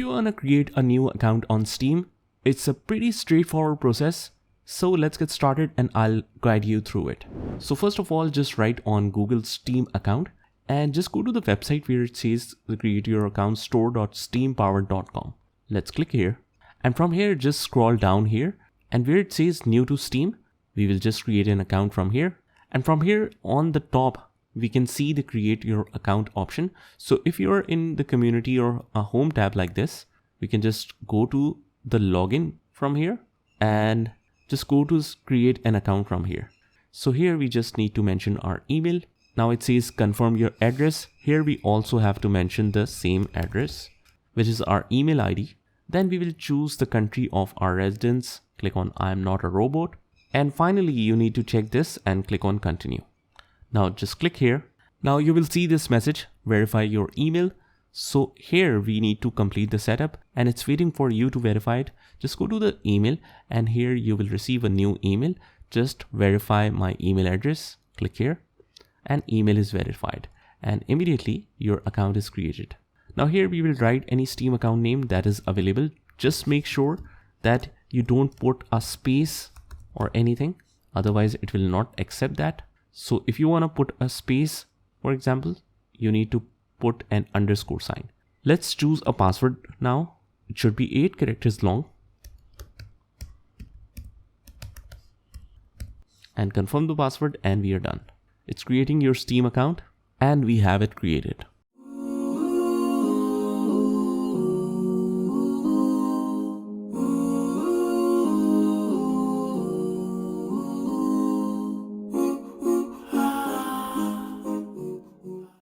you want to create a new account on Steam, it's a pretty straightforward process. So let's get started and I'll guide you through it. So first of all, just write on Google Steam account and just go to the website where it says the create your account store.steampowered.com. Let's click here. And from here, just scroll down here and where it says new to Steam, we will just create an account from here. And from here on the top, we can see the create your account option. So if you're in the community or a home tab like this, we can just go to the login from here and just go to create an account from here. So here we just need to mention our email. Now it says confirm your address. Here we also have to mention the same address, which is our email ID. Then we will choose the country of our residence. Click on I am not a robot. And finally, you need to check this and click on continue. Now just click here. Now you will see this message, verify your email. So here we need to complete the setup and it's waiting for you to verify it. Just go to the email and here you will receive a new email. Just verify my email address. Click here and email is verified and immediately your account is created. Now here we will write any Steam account name that is available. Just make sure that you don't put a space or anything. Otherwise it will not accept that. So if you want to put a space, for example, you need to put an underscore sign. Let's choose a password now. It should be 8 characters long. And confirm the password and we are done. It's creating your Steam account and we have it created.